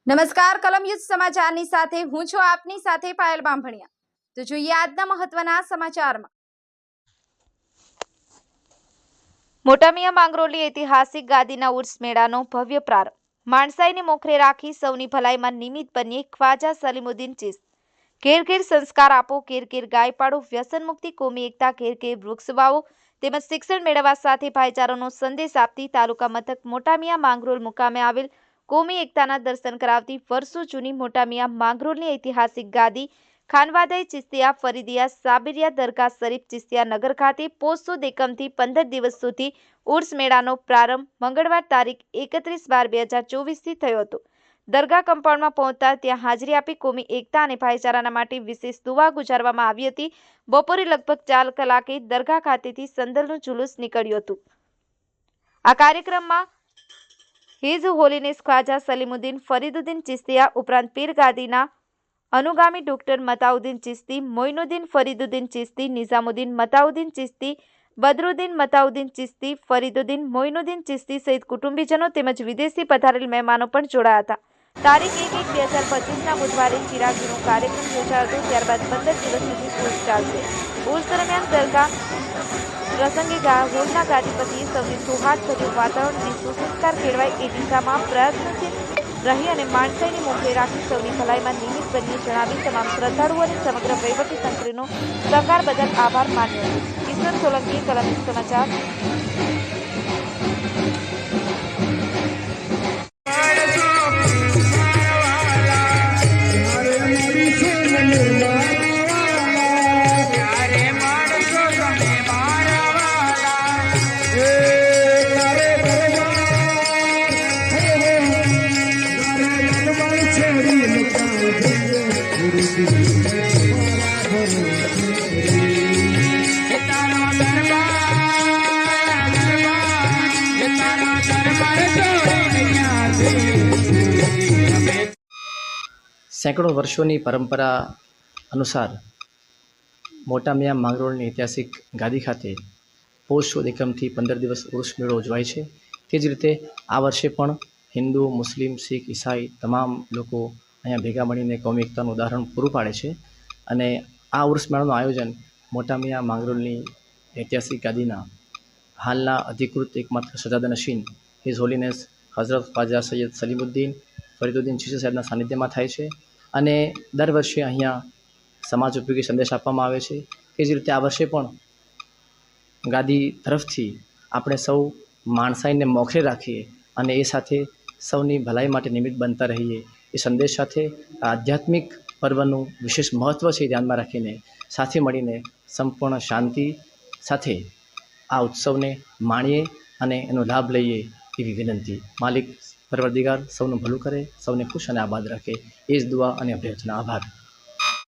નમસ્કાર કલમ યુદ્ધ સમાચારની સાથે હું છું આપની સાથે પાયલ બામભણિયા। તો જોઈએ આજના મહત્વના સમાચારમાં। મોટા મિયા માંગરોલી ઐતિહાસિક ગાદીના ઉર્સ મેળાનો ભવ્ય પ્રારંભ। માણસાઈને મોખરે રાખી સૌની ભલાઈમાં નિમિત્ત બની ખ્વાજા સલીમુદ્દીન ચિશ્ત। ઘેર ઘેર સંસ્કાર આપો, ઘેર ઘેર ગાય પાડો, વ્યસન મુક્તિ, કોમી એકતા, ઘેર ઘેર વૃક્ષ વાવો તેમજ શિક્ષણ મેળવવા સાથે ભાઈચારાનો સંદેશ આપતી તાલુકા મથક મોટા મિયા માંગરોળ મુકામે આવેલ કોમી એકતાના દર્શન કરાવતી વર્ષો જૂની મોટા મિયા માંગરોળની ઐતિહાસિક ગાદી ખાનવાદાઈ ચિશ્તિયા ફરીદિયા સાબિરિયા દરગાહ શરીફ ચિશ્તિયા નગર ખાતે પોષ સુદ એકમથી 15 દિવસ સુધી ઉર્સ મેળાનો પ્રારંભ મંગળવાર તારીખ 31/12/2024થી થયો હતો। દરગાહ કમ્પાઉન્ડમાં પહોંચતા ત્યાં હાજરી આપી કોમી એકતા અને ભાઈચારાના માટે વિશેષ દુઆ ગુજારવામાં આવી હતી। બપોરે લગભગ 4 કલાકે દરગાહ ખાતેથી સંદલનું જુલુસ નીકળ્યું હતું। આ કાર્યક્રમમાં હિઝ હોલીનેસ ખ્વાજા સલીમુદ્દીન ફરીદુદ્દીન ચિશ્તિયા ઉપરાંત પીર ગાદીના અનુગામી ડોક્ટર મતાઉદ્દીન ચિશ્તી, મોઇનુદ્દીન ફરીદુદ્દીન ચિશ્તી, નિઝામુદ્દીન મતાઉદ્દીન ચિશ્તી, બદરુદ્દીન મતાઉદ્દીન ચિશ્તી, ફરીદુદ્દીન મોઇનુદ્દીન ચિશ્તી સહિત કુટુંબીજનો તેમજ વિદેશી પધારેલ મહેમાનો પણ જોડાયા હતા। તારીખ 1/1/2025ના બુધવારે ચિરાગીનો કાર્યક્રમ યોજાયો હતો। ત્યારબાદ 15 દિવસ સુધી ઉર્સ ચાલશે। ઉર્સ દરમિયાન દરગાહ પ્રસંગે હોલના ગાદીપતિએ સૌને સૌહાર્દભર્યું વાતાવરણ અને સુસંસ્કાર કેળવાય એ દિશામાં પ્રયત્નશીલ રહી અને માણસાઈને મોખરે રાખી સૌની ભલાઈમાં નિમિત્ત બની જણાવી તમામ શ્રદ્ધાળુઓ અને સમગ્ર વહીવટી તંત્રનો સહકાર બદલ આભાર માન્યો હતો। કિશોર સોલંકી, કલમ સમાચાર। सैकड़ों वर्षों परंपरा अनुसार मोटा मिया માંગરોળની ऐतिहासिक गादी खाते पोष सुद एकमથી 15 दिवस उर्स मेळो उजवाय छे। ते ज रीते आ वर्षे पण हिंदू, मुस्लिम, सीख, ईसाई तमाम लोको अहींया भेगा मळीने कौमी एकतानुं उदाहरण पूरुं पाडे छे। अने आ उर्स मेळानुं आयोजन मोटा मिया માંગરોળની ऐतिहासिक गादीना हालना अधिकृत एकमात्र सजादा नशीन हिज होलीनेस हजरत ख्वाजा सैयद सलीमुद्दीन फरीदुद्दीन चिश्ती साहेबના સાનિધ્યમાં થાય છે અને દર વર્ષે અહીંયા સમાજ ઉપયોગી સંદેશ આપવામાં આવે છે। એ જ રીતે આ વર્ષે પણ ગાદી તરફથી આપણે સૌ માણસાઈને મોખરે રાખીએ અને એ સાથે સૌની ભલાઈ માટે નિમિત્ત બનતા રહીએ એ સંદેશ સાથે આધ્યાત્મિક પર્વનું વિશેષ મહત્ત્વ છે ધ્યાનમાં રાખીને સાથે મળીને સંપૂર્ણ શાંતિ સાથે આ ઉત્સવને માણીએ અને એનો લાભ લઈએ એવી વિનંતી। માલિક પરવરદિગાર સૌનું ભલું કરે, સૌને ખુશ અને આબાદ રાખે, એ જ દુઆ અને અભ્યર્થના। આભાર।